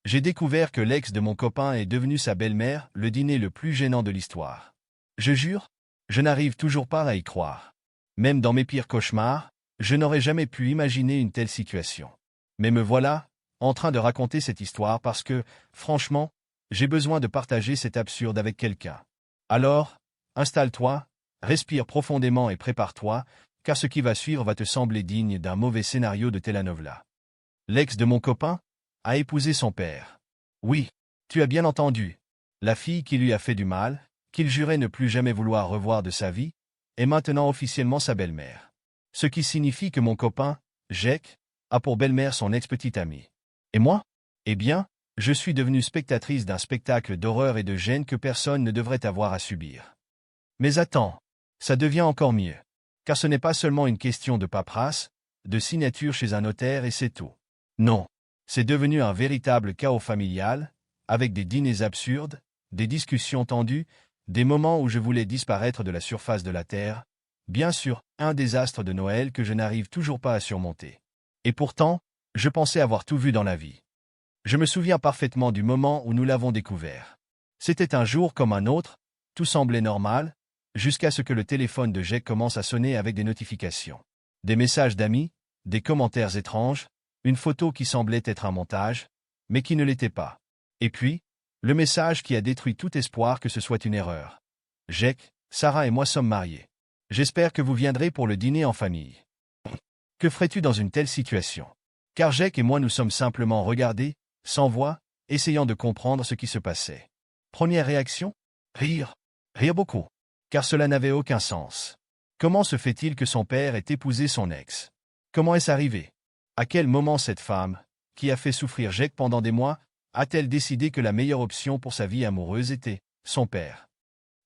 J'ai découvert que l'ex de mon copain est devenue sa belle-mère, le dîner le plus gênant de l'histoire. Je jure, je n'arrive toujours pas à y croire. Même dans mes pires cauchemars, je n'aurais jamais pu imaginer une telle situation. Mais me voilà, en train de raconter cette histoire parce que, franchement, j'ai besoin de partager cet absurde avec quelqu'un. Alors, installe-toi, respire profondément et prépare-toi, car ce qui va suivre va te sembler digne d'un mauvais scénario de telenovela. L'ex de mon copain a épousé son père. Oui, tu as bien entendu. La fille qui lui a fait du mal, qu'il jurait ne plus jamais vouloir revoir de sa vie, est maintenant officiellement sa belle-mère. Ce qui signifie que mon copain, Jake, a pour belle-mère son ex-petite amie. Et moi? Eh bien, je suis devenue spectatrice d'un spectacle d'horreur et de gêne que personne ne devrait avoir à subir. Mais attends, ça devient encore mieux. Car ce n'est pas seulement une question de paperasse, de signature chez un notaire et c'est tout. Non, c'est devenu un véritable chaos familial, avec des dîners absurdes, des discussions tendues, des moments où je voulais disparaître de la surface de la Terre, bien sûr, un désastre de Noël que je n'arrive toujours pas à surmonter. Et pourtant, je pensais avoir tout vu dans la vie. Je me souviens parfaitement du moment où nous l'avons découvert. C'était un jour comme un autre, tout semblait normal, jusqu'à ce que le téléphone de Jake commence à sonner avec des notifications. Des messages d'amis, des commentaires étranges, une photo qui semblait être un montage, mais qui ne l'était pas. Et puis, le message qui a détruit tout espoir que ce soit une erreur. Jake, Sarah et moi sommes mariés. J'espère que vous viendrez pour le dîner en famille. Que ferais-tu dans une telle situation? Car Jake et moi nous sommes simplement regardés, sans voix, essayant de comprendre ce qui se passait. Première réaction? Rire. Rire beaucoup. Car cela n'avait aucun sens. Comment se fait-il que son père ait épousé son ex? Comment est-ce arrivé? À quel moment cette femme, qui a fait souffrir Jake pendant des mois, a-t-elle décidé que la meilleure option pour sa vie amoureuse était son père?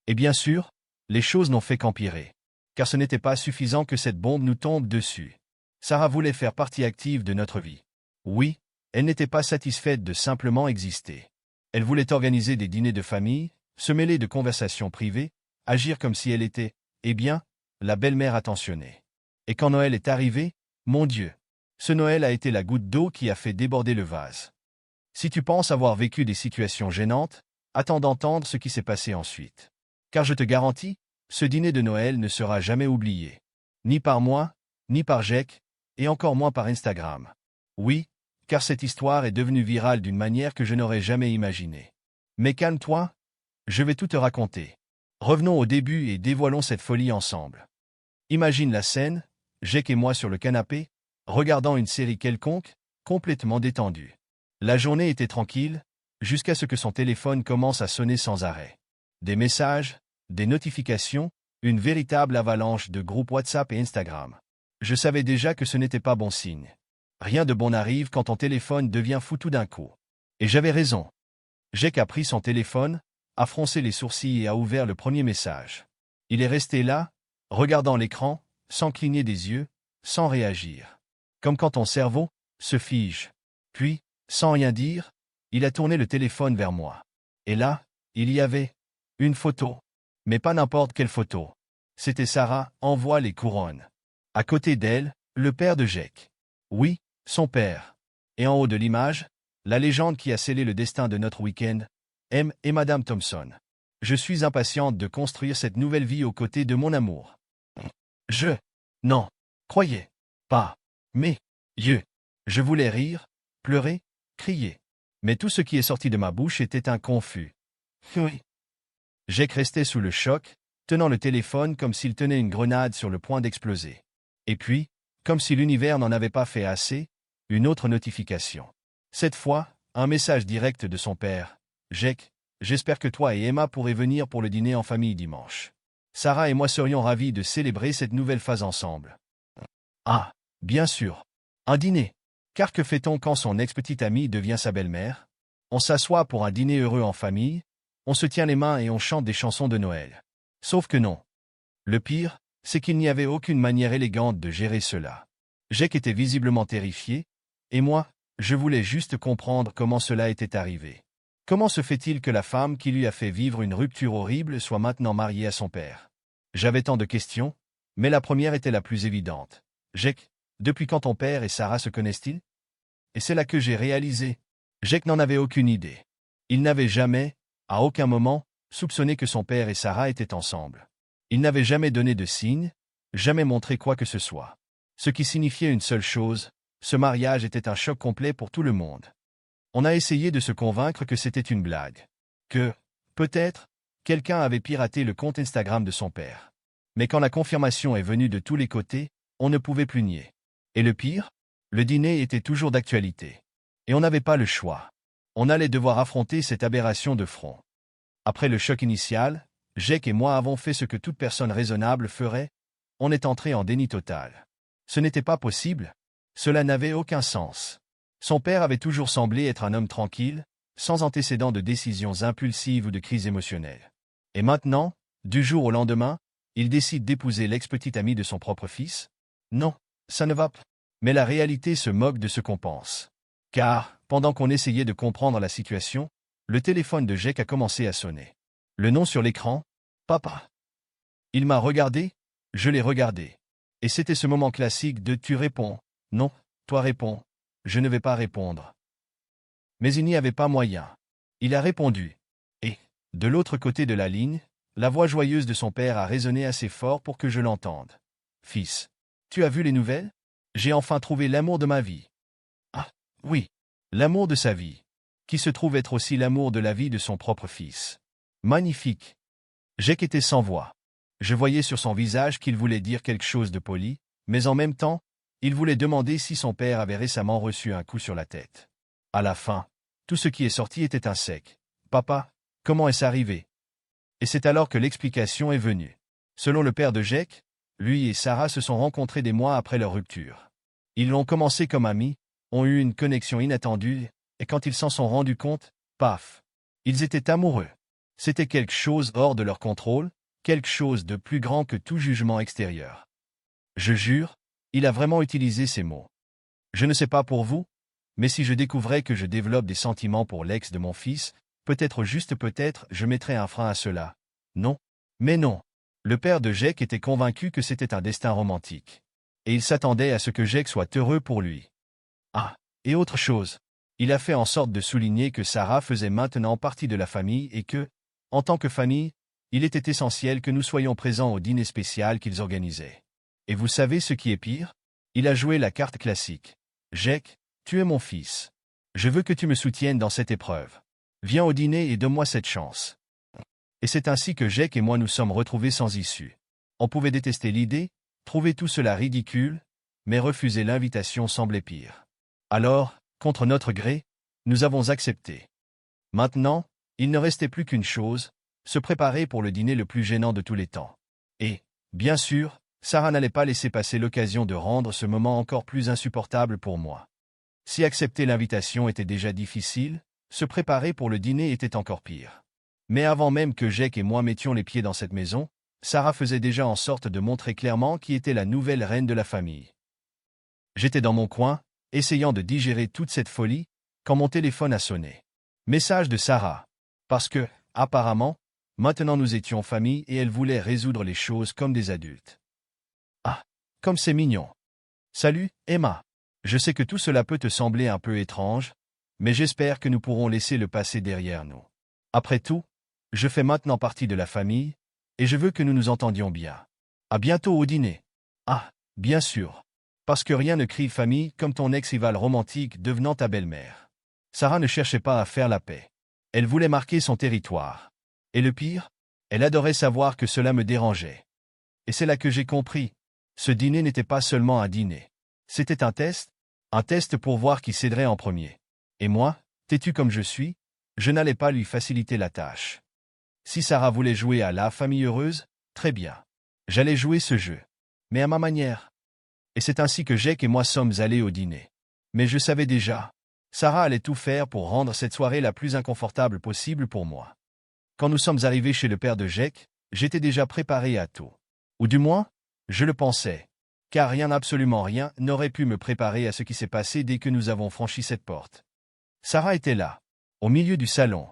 Et bien sûr, les choses n'ont fait qu'empirer. Car ce n'était pas suffisant que cette bombe nous tombe dessus. Sarah voulait faire partie active de notre vie. Oui, elle n'était pas satisfaite de simplement exister. Elle voulait organiser des dîners de famille, se mêler de conversations privées, agir comme si elle était, eh bien, la belle-mère attentionnée. Et quand Noël est arrivé, mon Dieu, ce Noël a été la goutte d'eau qui a fait déborder le vase. Si tu penses avoir vécu des situations gênantes, attends d'entendre ce qui s'est passé ensuite. Car je te garantis, ce dîner de Noël ne sera jamais oublié. Ni par moi, ni par Jake, et encore moins par Instagram. Oui, car cette histoire est devenue virale d'une manière que je n'aurais jamais imaginée. Mais calme-toi, je vais tout te raconter. Revenons au début et dévoilons cette folie ensemble. Imagine la scène, Jake et moi sur le canapé, regardant une série quelconque, complètement détendue. La journée était tranquille, jusqu'à ce que son téléphone commence à sonner sans arrêt. Des messages, des notifications, une véritable avalanche de groupes WhatsApp et Instagram. Je savais déjà que ce n'était pas bon signe. Rien de bon n'arrive quand ton téléphone devient fou tout d'un coup. Et j'avais raison. Jake a pris son téléphone, a froncé les sourcils et a ouvert le premier message. Il est resté là, regardant l'écran, sans cligner des yeux, sans réagir. Comme quand ton cerveau se fige. Puis, sans rien dire, il a tourné le téléphone vers moi. Et là, il y avait une photo. Mais pas n'importe quelle photo. C'était Sarah, envoie les couronnes. À côté d'elle, le père de Jake. Oui, son père. Et en haut de l'image, la légende qui a scellé le destin de notre week-end, M et Madame Thompson. Je suis impatiente de construire cette nouvelle vie aux côtés de mon amour. Non, croyez pas. Mais, je voulais rire, pleurer, crier. Mais tout ce qui est sorti de ma bouche était un confus. Oui. Jake restait sous le choc, tenant le téléphone comme s'il tenait une grenade sur le point d'exploser. Et puis, comme si l'univers n'en avait pas fait assez, une autre notification. Cette fois, un message direct de son père. Jake, j'espère que toi et Emma pourrez venir pour le dîner en famille dimanche. Sarah et moi serions ravis de célébrer cette nouvelle phase ensemble. Ah, bien sûr. Un dîner. Car que fait-on quand son ex-petite amie devient sa belle-mère? On s'assoit pour un dîner heureux en famille, on se tient les mains et on chante des chansons de Noël. Sauf que non. Le pire, c'est qu'il n'y avait aucune manière élégante de gérer cela. Jake était visiblement terrifié, et moi, je voulais juste comprendre comment cela était arrivé. Comment se fait-il que la femme qui lui a fait vivre une rupture horrible soit maintenant mariée à son père? J'avais tant de questions, mais la première était la plus évidente. Jake, depuis quand ton père et Sarah se connaissent-ils? Et c'est là que j'ai réalisé. Jake n'en avait aucune idée. Il n'avait jamais, à aucun moment, soupçonné que son père et Sarah étaient ensemble. Il n'avait jamais donné de signe, jamais montré quoi que ce soit. Ce qui signifiait une seule chose, ce mariage était un choc complet pour tout le monde. On a essayé de se convaincre que c'était une blague. Que, peut-être, quelqu'un avait piraté le compte Instagram de son père. Mais quand la confirmation est venue de tous les côtés, on ne pouvait plus nier. Et le pire, le dîner était toujours d'actualité. Et on n'avait pas le choix. On allait devoir affronter cette aberration de front. Après le choc initial, Jake et moi avons fait ce que toute personne raisonnable ferait, on est entré en déni total. Ce n'était pas possible, cela n'avait aucun sens. Son père avait toujours semblé être un homme tranquille, sans antécédents de décisions impulsives ou de crises émotionnelles. Et maintenant, du jour au lendemain, il décide d'épouser l'ex-petite amie de son propre fils? Non, ça ne va pas. Mais la réalité se moque de ce qu'on pense. Car, pendant qu'on essayait de comprendre la situation, le téléphone de Jake a commencé à sonner. Le nom sur l'écran, Papa. Il m'a regardé, je l'ai regardé. Et c'était ce moment classique de tu réponds, non, toi réponds, je ne vais pas répondre. Mais il n'y avait pas moyen. Il a répondu. Et, de l'autre côté de la ligne, la voix joyeuse de son père a résonné assez fort pour que je l'entende. Fils, tu as vu les nouvelles? J'ai enfin trouvé l'amour de ma vie. Ah, oui, l'amour de sa vie, qui se trouve être aussi l'amour de la vie de son propre fils. Magnifique. Jake était sans voix. Je voyais sur son visage qu'il voulait dire quelque chose de poli, mais en même temps, il voulait demander si son père avait récemment reçu un coup sur la tête. À la fin, tout ce qui est sorti était un sec. Papa, comment est-ce arrivé? Et c'est alors que l'explication est venue. Selon le père de Jake, lui et Sarah se sont rencontrés des mois après leur rupture. Ils l'ont commencé comme amis, ont eu une connexion inattendue, et quand ils s'en sont rendus compte, paf, ils étaient amoureux. C'était quelque chose hors de leur contrôle, quelque chose de plus grand que tout jugement extérieur. Je jure, il a vraiment utilisé ces mots. Je ne sais pas pour vous, mais si je découvrais que je développe des sentiments pour l'ex de mon fils, peut-être juste peut-être je mettrais un frein à cela. Non. Mais non. Le père de Jake était convaincu que c'était un destin romantique. Et il s'attendait à ce que Jake soit heureux pour lui. Ah, et autre chose. Il a fait en sorte de souligner que Sarah faisait maintenant partie de la famille et que, en tant que famille, il était essentiel que nous soyons présents au dîner spécial qu'ils organisaient. Et vous savez ce qui est pire? Il a joué la carte classique. Jake, tu es mon fils. Je veux que tu me soutiennes dans cette épreuve. Viens au dîner et donne-moi cette chance. Et c'est ainsi que Jake et moi nous sommes retrouvés sans issue. On pouvait détester l'idée, trouver tout cela ridicule, mais refuser l'invitation semblait pire. Alors, contre notre gré, nous avons accepté. Maintenant, il ne restait plus qu'une chose, se préparer pour le dîner le plus gênant de tous les temps. Et, bien sûr, Sarah n'allait pas laisser passer l'occasion de rendre ce moment encore plus insupportable pour moi. Si accepter l'invitation était déjà difficile, se préparer pour le dîner était encore pire. Mais avant même que Jake et moi mettions les pieds dans cette maison, Sarah faisait déjà en sorte de montrer clairement qui était la nouvelle reine de la famille. J'étais dans mon coin, essayant de digérer toute cette folie, quand mon téléphone a sonné. Message de Sarah. Parce que, apparemment, maintenant nous étions famille et elle voulait résoudre les choses comme des adultes. Ah, comme c'est mignon. Salut, Emma. Je sais que tout cela peut te sembler un peu étrange, mais j'espère que nous pourrons laisser le passé derrière nous. Après tout, je fais maintenant partie de la famille, et je veux que nous nous entendions bien. À bientôt au dîner. Ah, bien sûr. Parce que rien ne crie famille comme ton ex-rival romantique devenant ta belle-mère. Sarah ne cherchait pas à faire la paix. Elle voulait marquer son territoire. Et le pire, elle adorait savoir que cela me dérangeait. Et c'est là que j'ai compris. Ce dîner n'était pas seulement un dîner. C'était un test pour voir qui céderait en premier. Et moi, têtu comme je suis, je n'allais pas lui faciliter la tâche. Si Sarah voulait jouer à la famille heureuse, très bien. J'allais jouer ce jeu. Mais à ma manière. Et c'est ainsi que Jake et moi sommes allés au dîner. Mais je savais déjà. Sarah allait tout faire pour rendre cette soirée la plus inconfortable possible pour moi. Quand nous sommes arrivés chez le père de Jake, j'étais déjà préparé à tout. Ou du moins, je le pensais. Car rien, absolument rien, n'aurait pu me préparer à ce qui s'est passé dès que nous avons franchi cette porte. Sarah était là, au milieu du salon,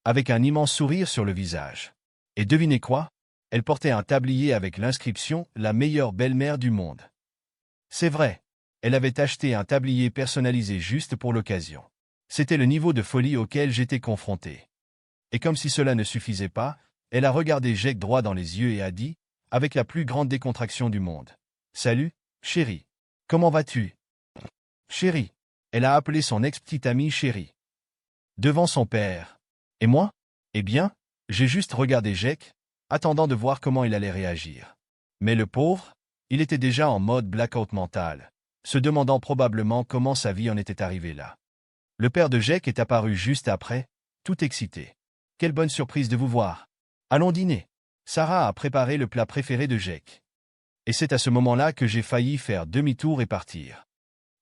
avec un immense sourire sur le visage. Et devinez quoi? Elle portait un tablier avec l'inscription « La meilleure belle-mère du monde ». C'est vrai, elle avait acheté un tablier personnalisé juste pour l'occasion. C'était le niveau de folie auquel j'étais confronté. Et comme si cela ne suffisait pas, elle a regardé Jake droit dans les yeux et a dit, avec la plus grande décontraction du monde. « Salut, chérie. Comment vas-tu ?»« Chérie. » Elle a appelé son ex-petite amie chérie. Devant son père. Et moi? Eh bien, j'ai juste regardé Jake, attendant de voir comment il allait réagir. Mais le pauvre, il était déjà en mode blackout mental, se demandant probablement comment sa vie en était arrivée là. Le père de Jake est apparu juste après, tout excité. « Quelle bonne surprise de vous voir. Allons dîner. » Sarah a préparé le plat préféré de Jake. Et c'est à ce moment-là que j'ai failli faire demi-tour et partir.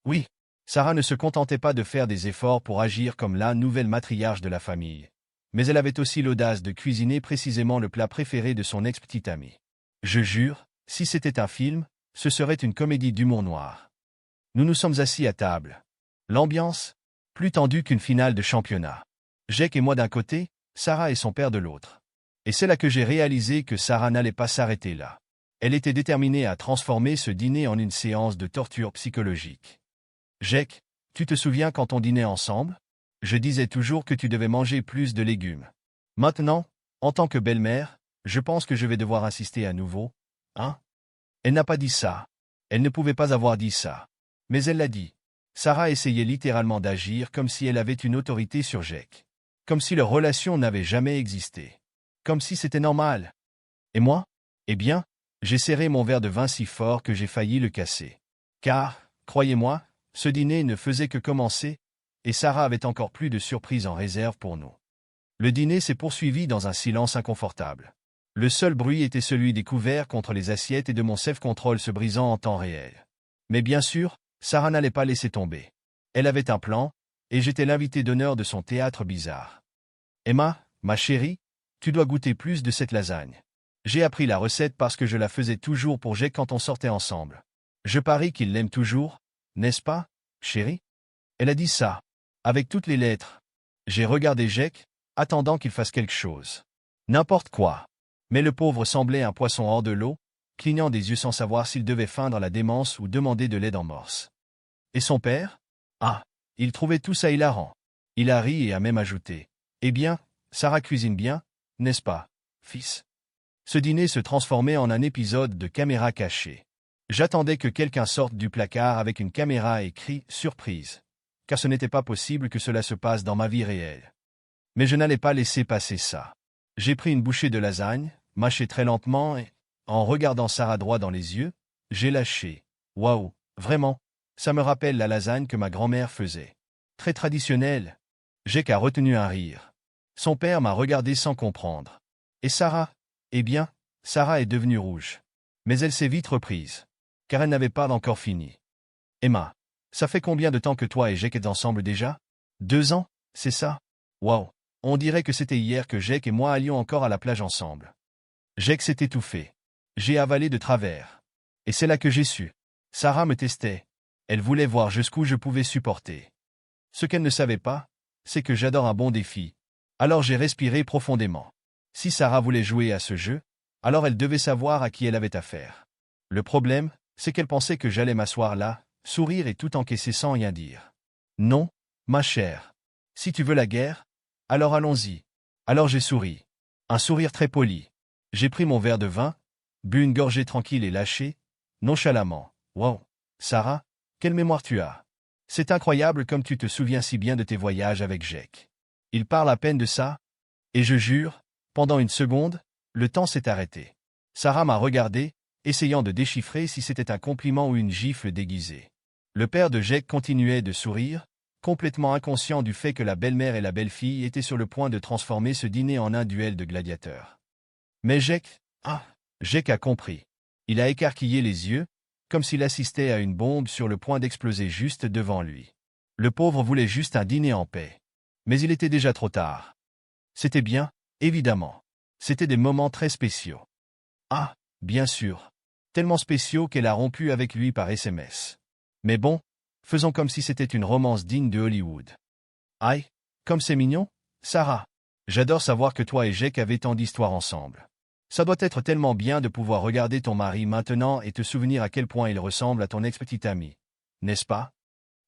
Oui, Sarah ne se contentait pas de faire des efforts pour agir comme la nouvelle matriarche de la famille, mais elle avait aussi l'audace de cuisiner précisément le plat préféré de son ex-petite amie. Je jure, si c'était un film, ce serait une comédie d'humour noir. Nous nous sommes assis à table. L'ambiance, plus tendue qu'une finale de championnat. Jake et moi d'un côté, Sarah et son père de l'autre. Et c'est là que j'ai réalisé que Sarah n'allait pas s'arrêter là. Elle était déterminée à transformer ce dîner en une séance de torture psychologique. Jake, tu te souviens quand on dînait ensemble? Je disais toujours que tu devais manger plus de légumes. Maintenant, en tant que belle-mère, je pense que je vais devoir insister à nouveau. Hein? Elle n'a pas dit ça. Elle ne pouvait pas avoir dit ça. Mais elle l'a dit. Sarah essayait littéralement d'agir comme si elle avait une autorité sur Jake. Comme si leur relation n'avait jamais existé. Comme si c'était normal. Et moi? Eh bien, j'ai serré mon verre de vin si fort que j'ai failli le casser. Car, croyez-moi, ce dîner ne faisait que commencer, et Sarah avait encore plus de surprises en réserve pour nous. Le dîner s'est poursuivi dans un silence inconfortable. Le seul bruit était celui des couverts contre les assiettes et de mon self-control se brisant en temps réel. Mais bien sûr, Sarah n'allait pas laisser tomber. Elle avait un plan, et j'étais l'invité d'honneur de son théâtre bizarre. Emma, ma chérie, tu dois goûter plus de cette lasagne. J'ai appris la recette parce que je la faisais toujours pour Jake quand on sortait ensemble. Je parie qu'il l'aime toujours, n'est-ce pas, chérie? Elle a dit ça, avec toutes les lettres. J'ai regardé Jake, attendant qu'il fasse quelque chose. N'importe quoi. Mais le pauvre semblait un poisson hors de l'eau, clignant des yeux sans savoir s'il devait feindre la démence ou demander de l'aide en morse. Et son père? Ah, il trouvait tout ça hilarant. Il a ri et a même ajouté. Eh bien, Sarah cuisine bien, n'est-ce pas, fils? Ce dîner se transformait en un épisode de caméra cachée. J'attendais que quelqu'un sorte du placard avec une caméra et crie « Surprise !» car ce n'était pas possible que cela se passe dans ma vie réelle. Mais je n'allais pas laisser passer ça. J'ai pris une bouchée de lasagne, mâché très lentement et, en regardant Sarah droit dans les yeux, j'ai lâché. Waouh, vraiment, ça me rappelle la lasagne que ma grand-mère faisait. Très traditionnelle. Jake a retenu un rire. Son père m'a regardé sans comprendre. Et Sarah? Eh bien, Sarah est devenue rouge. Mais elle s'est vite reprise. Car elle n'avait pas encore fini. Emma, ça fait combien de temps que toi et Jake êtes ensemble déjà? 2 ans, c'est ça? Waouh, on dirait que c'était hier que Jake et moi allions encore à la plage ensemble. Jake s'est étouffé. J'ai avalé de travers. Et c'est là que j'ai su. Sarah me testait. Elle voulait voir jusqu'où je pouvais supporter. Ce qu'elle ne savait pas, c'est que j'adore un bon défi. Alors j'ai respiré profondément. Si Sarah voulait jouer à ce jeu, alors elle devait savoir à qui elle avait affaire. Le problème, c'est qu'elle pensait que j'allais m'asseoir là, sourire et tout encaisser sans rien dire. Non, ma chère. Si tu veux la guerre, alors allons-y. Alors j'ai souri. Un sourire très poli. J'ai pris mon verre de vin, bu une gorgée tranquille et lâché, nonchalamment. Wow, Sarah, quelle mémoire tu as. C'est incroyable comme tu te souviens si bien de tes voyages avec Jake. Il parle à peine de ça, et je jure, pendant une seconde, le temps s'est arrêté. Sarah m'a regardé, essayant de déchiffrer si c'était un compliment ou une gifle déguisée. Le père de Jake continuait de sourire, complètement inconscient du fait que la belle-mère et la belle-fille étaient sur le point de transformer ce dîner en un duel de gladiateurs. Mais Jake a compris. Il a écarquillé les yeux, comme s'il assistait à une bombe sur le point d'exploser juste devant lui. Le pauvre voulait juste un dîner en paix. Mais il était déjà trop tard. C'était bien, évidemment. C'était des moments très spéciaux. Ah, bien sûr. Tellement spéciaux qu'elle a rompu avec lui par SMS. Mais bon, faisons comme si c'était une romance digne de Hollywood. Aïe, comme c'est mignon, Sarah. J'adore savoir que toi et Jake avez tant d'histoires ensemble. Ça doit être tellement bien de pouvoir regarder ton mari maintenant et te souvenir à quel point il ressemble à ton ex-petite amie. N'est-ce pas?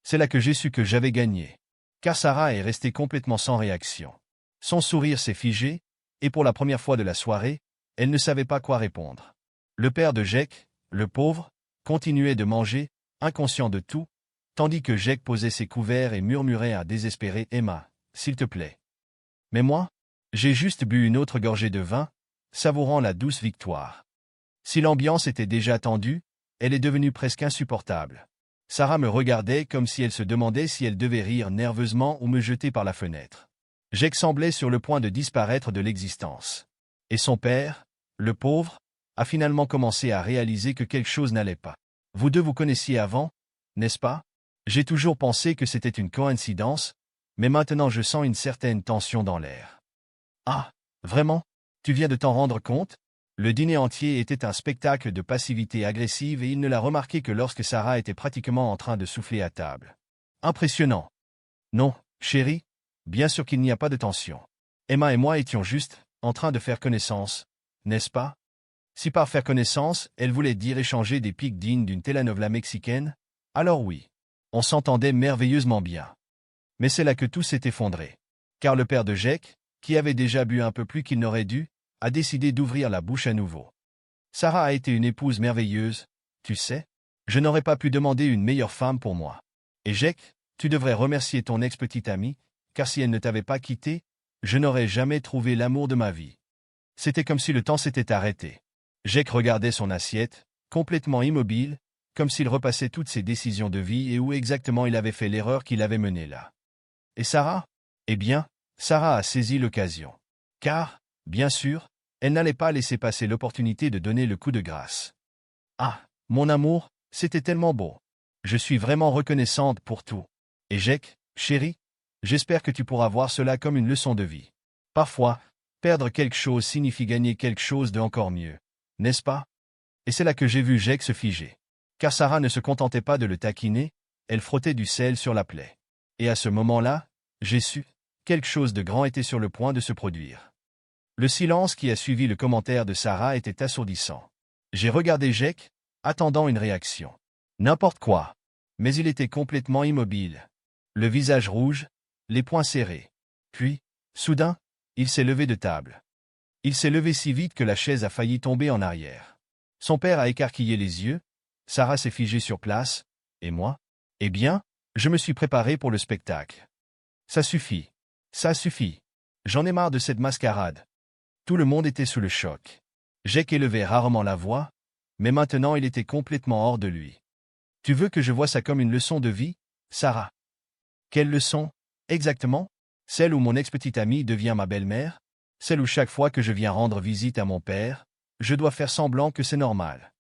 C'est là que j'ai su que j'avais gagné. car Sarah est restée complètement sans réaction. Son sourire s'est figé, et pour la première fois de la soirée, elle ne savait pas quoi répondre. Le père de Jake, le pauvre, continuait de manger, inconscient de tout, tandis que Jake posait ses couverts et murmurait à désespéré « Emma, s'il te plaît. » Mais moi, j'ai juste bu une autre gorgée de vin, savourant la douce victoire. Si l'ambiance était déjà tendue, elle est devenue presque insupportable. Sarah me regardait comme si elle se demandait si elle devait rire nerveusement ou me jeter par la fenêtre. Jake semblait sur le point de disparaître de l'existence. Et son père, le pauvre, a finalement commencé à réaliser que quelque chose n'allait pas. Vous deux vous connaissiez avant, n'est-ce pas? J'ai toujours pensé que c'était une coïncidence, mais maintenant je sens une certaine tension dans l'air. Ah, vraiment? Tu viens de t'en rendre compte? Le dîner entier était un spectacle de passivité agressive et il ne l'a remarqué que lorsque Sarah était pratiquement en train de souffler à table. Impressionnant. Non, chérie, bien sûr qu'il n'y a pas de tension. Emma et moi étions juste en train de faire connaissance, n'est-ce pas? Si par faire connaissance, elle voulait dire échanger des pics dignes d'une telenovela mexicaine, alors oui, on s'entendait merveilleusement bien. Mais c'est là que tout s'est effondré. Car le père de Jake, qui avait déjà bu un peu plus qu'il n'aurait dû, a décidé d'ouvrir la bouche à nouveau. Sarah a été une épouse merveilleuse, tu sais. Je n'aurais pas pu demander une meilleure femme pour moi. Et Jake, tu devrais remercier ton ex-petite amie, car si elle ne t'avait pas quitté, je n'aurais jamais trouvé l'amour de ma vie. C'était comme si le temps s'était arrêté. Jake regardait son assiette, complètement immobile, comme s'il repassait toutes ses décisions de vie et où exactement il avait fait l'erreur qui l'avait mené là. Et Sarah? Eh bien, Sarah a saisi l'occasion. Car, bien sûr, elle n'allait pas laisser passer l'opportunité de donner le coup de grâce. Ah, mon amour, c'était tellement beau. Je suis vraiment reconnaissante pour tout. Et Jake, chérie, j'espère que tu pourras voir cela comme une leçon de vie. Parfois, perdre quelque chose signifie gagner quelque chose de encore mieux, n'est-ce pas? Et c'est là que j'ai vu Jake se figer. Car Sarah ne se contentait pas de le taquiner, elle frottait du sel sur la plaie. Et à ce moment-là, j'ai su, quelque chose de grand était sur le point de se produire. Le silence qui a suivi le commentaire de Sarah était assourdissant. J'ai regardé Jake, attendant une réaction. N'importe quoi. Mais il était complètement immobile. Le visage rouge, les poings serrés. Puis, soudain, il s'est levé de table. Il s'est levé si vite que la chaise a failli tomber en arrière. Son père a écarquillé les yeux, Sarah s'est figée sur place, et moi? Eh bien, je me suis préparé pour le spectacle. Ça suffit. Ça suffit. J'en ai marre de cette mascarade. Tout le monde était sous le choc. Jake élevait rarement la voix, mais maintenant il était complètement hors de lui. Tu veux que je voie ça comme une leçon de vie, Sarah? Quelle leçon, exactement? Celle où mon ex-petite amie devient ma belle-mère? Celle où chaque fois que je viens rendre visite à mon père, je dois faire semblant que c'est normal.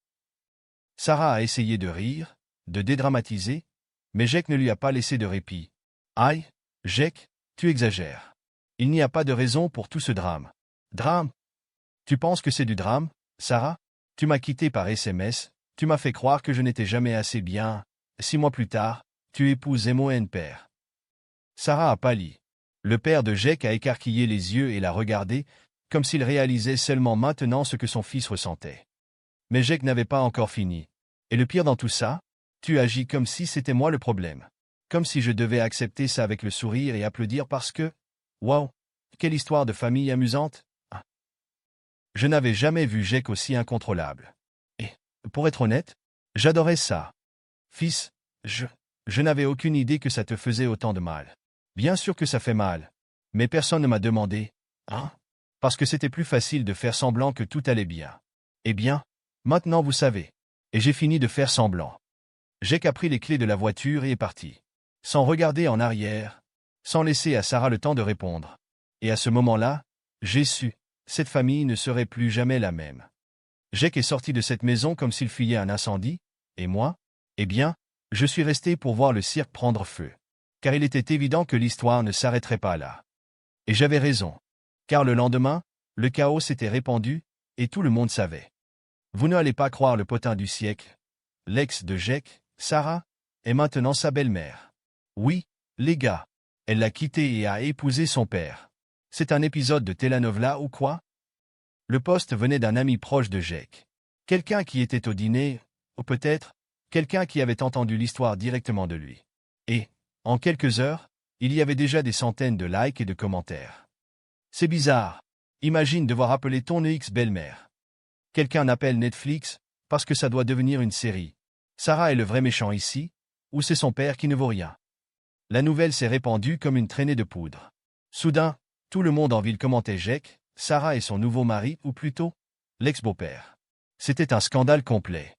Sarah a essayé de rire, de dédramatiser, mais Jake ne lui a pas laissé de répit. Aïe, Jake, tu exagères. Il n'y a pas de raison pour tout ce drame. Drame? Tu penses que c'est du drame, Sarah? Tu m'as quitté par SMS, tu m'as fait croire que je n'étais jamais assez bien. 6 mois plus tard, tu épouses mon père. Sarah a pâli. Le père de Jake a écarquillé les yeux et l'a regardé, comme s'il réalisait seulement maintenant ce que son fils ressentait. Mais Jake n'avait pas encore fini. Et le pire dans tout ça, tu agis comme si c'était moi le problème. Comme si je devais accepter ça avec le sourire et applaudir parce que... Waouh! Quelle histoire de famille amusante! Ah. Je n'avais jamais vu Jake aussi incontrôlable. Et, pour être honnête, j'adorais ça. Fils, je n'avais aucune idée que ça te faisait autant de mal. Bien sûr que ça fait mal. Mais personne ne m'a demandé. Hein? Parce que c'était plus facile de faire semblant que tout allait bien. Eh bien, maintenant vous savez. Et j'ai fini de faire semblant. Jake a pris les clés de la voiture et est parti. Sans regarder en arrière, sans laisser à Sarah le temps de répondre. Et à ce moment-là, j'ai su, cette famille ne serait plus jamais la même. Jake est sorti de cette maison comme s'il fuyait un incendie, et moi, eh bien, je suis resté pour voir le cirque prendre feu. Car il était évident que l'histoire ne s'arrêterait pas là. Et j'avais raison. Car le lendemain, le chaos s'était répandu, et tout le monde savait. Vous n'allez pas croire le potin du siècle. L'ex de Jake, Sarah, est maintenant sa belle-mère. Oui, les gars, elle l'a quitté et a épousé son père. C'est un épisode de telenovela ou quoi? Le poste venait d'un ami proche de Jake. Quelqu'un qui était au dîner, ou peut-être, quelqu'un qui avait entendu l'histoire directement de lui. Et, en quelques heures, il y avait déjà des centaines de likes et de commentaires. C'est bizarre. Imagine devoir appeler ton ex-belle-mère. Quelqu'un appelle Netflix, parce que ça doit devenir une série. Sarah est le vrai méchant ici, ou c'est son père qui ne vaut rien? La nouvelle s'est répandue comme une traînée de poudre. Soudain, tout le monde en ville commentait Jake, Sarah et son nouveau mari, ou plutôt, l'ex-beau-père. C'était un scandale complet.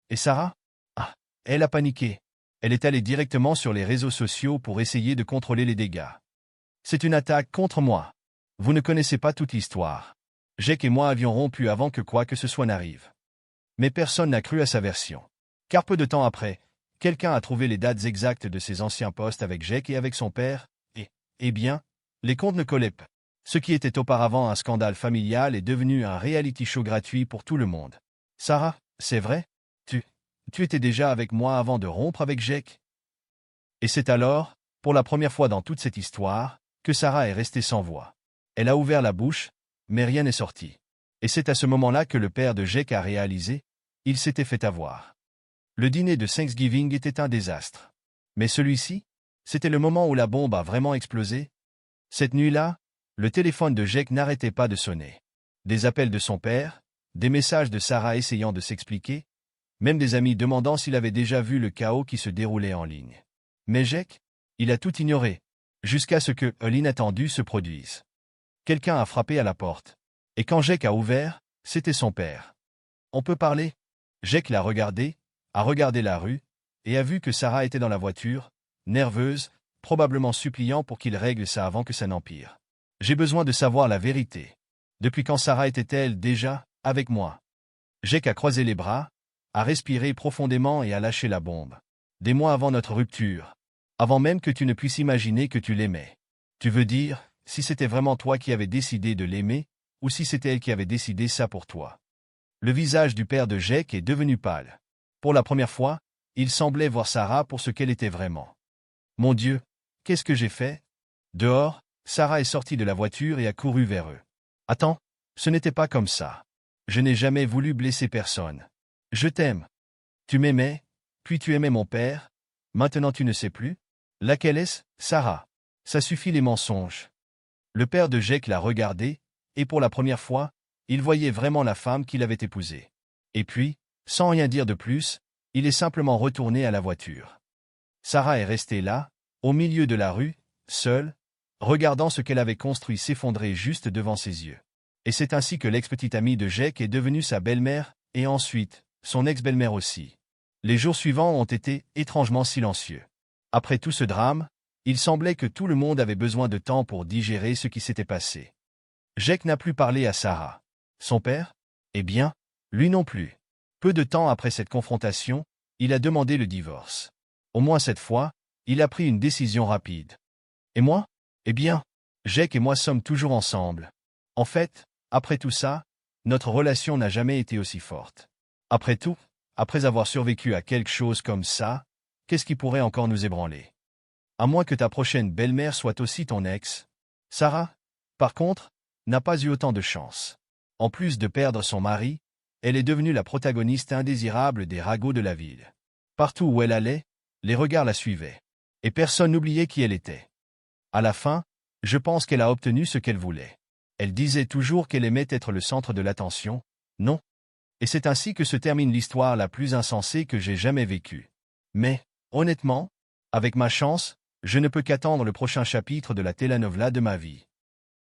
Et Sarah? Ah, elle a paniqué. Elle est allée directement sur les réseaux sociaux pour essayer de contrôler les dégâts. C'est une attaque contre moi. Vous ne connaissez pas toute l'histoire. Jake et moi avions rompu avant que quoi que ce soit n'arrive. Mais personne n'a cru à sa version. Car peu de temps après, quelqu'un a trouvé les dates exactes de ses anciens posts avec Jake et avec son père, et, eh bien, les comptes ne collaient pas. Ce qui était auparavant un scandale familial est devenu un reality show gratuit pour tout le monde. Sarah, c'est vrai? Tu étais déjà avec moi avant de rompre avec Jake? Et c'est alors, pour la première fois dans toute cette histoire, que Sarah est restée sans voix. Elle a ouvert la bouche, mais rien n'est sorti. Et c'est à ce moment-là que le père de Jake a réalisé, il s'était fait avoir. Le dîner de Thanksgiving était un désastre. Mais celui-ci, c'était le moment où la bombe a vraiment explosé. Cette nuit-là, le téléphone de Jake n'arrêtait pas de sonner. Des appels de son père, des messages de Sarah essayant de s'expliquer, même des amis demandant s'il avait déjà vu le chaos qui se déroulait en ligne. Mais Jake, il a tout ignoré, jusqu'à ce que l'inattendu se produise. Quelqu'un a frappé à la porte. Et quand Jake a ouvert, c'était son père. On peut parler? Jake l'a regardé, a regardé la rue, et a vu que Sarah était dans la voiture, nerveuse, probablement suppliant pour qu'il règle ça avant que ça n'empire. J'ai besoin de savoir la vérité. Depuis quand Sarah était-elle déjà avec moi? Jake a croisé les bras, a respiré profondément et a lâché la bombe. Des mois avant notre rupture. Avant même que tu ne puisses imaginer que tu l'aimais. Tu veux dire, si c'était vraiment toi qui avais décidé de l'aimer, ou si c'était elle qui avait décidé ça pour toi. Le visage du père de Jake est devenu pâle. Pour la première fois, il semblait voir Sarah pour ce qu'elle était vraiment. Mon Dieu, qu'est-ce que j'ai fait? Dehors, Sarah est sortie de la voiture et a couru vers eux. Attends, ce n'était pas comme ça. Je n'ai jamais voulu blesser personne. Je t'aime. Tu m'aimais, puis tu aimais mon père, maintenant tu ne sais plus? Laquelle est-ce, Sarah? Ça suffit les mensonges. Le père de Jake l'a regardé, et pour la première fois, il voyait vraiment la femme qu'il avait épousée. Et puis, sans rien dire de plus, il est simplement retourné à la voiture. Sarah est restée là, au milieu de la rue, seule, regardant ce qu'elle avait construit s'effondrer juste devant ses yeux. Et c'est ainsi que l'ex-petite amie de Jake est devenue sa belle-mère, et ensuite, son ex-belle-mère aussi. Les jours suivants ont été étrangement silencieux. Après tout ce drame, il semblait que tout le monde avait besoin de temps pour digérer ce qui s'était passé. Jake n'a plus parlé à Sarah. Son père? Eh bien, lui non plus. Peu de temps après cette confrontation, il a demandé le divorce. Au moins cette fois, il a pris une décision rapide. Et moi? Eh bien, Jake et moi sommes toujours ensemble. En fait, après tout ça, notre relation n'a jamais été aussi forte. Après tout, après avoir survécu à quelque chose comme ça, qu'est-ce qui pourrait encore nous ébranler? À moins que ta prochaine belle-mère soit aussi ton ex. Sarah, par contre, n'a pas eu autant de chance. En plus de perdre son mari, elle est devenue la protagoniste indésirable des ragots de la ville. Partout où elle allait, les regards la suivaient. Et personne n'oubliait qui elle était. À la fin, je pense qu'elle a obtenu ce qu'elle voulait. Elle disait toujours qu'elle aimait être le centre de l'attention, non? Et c'est ainsi que se termine l'histoire la plus insensée que j'ai jamais vécue. Mais, honnêtement, avec ma chance, je ne peux qu'attendre le prochain chapitre de la telenovela de ma vie.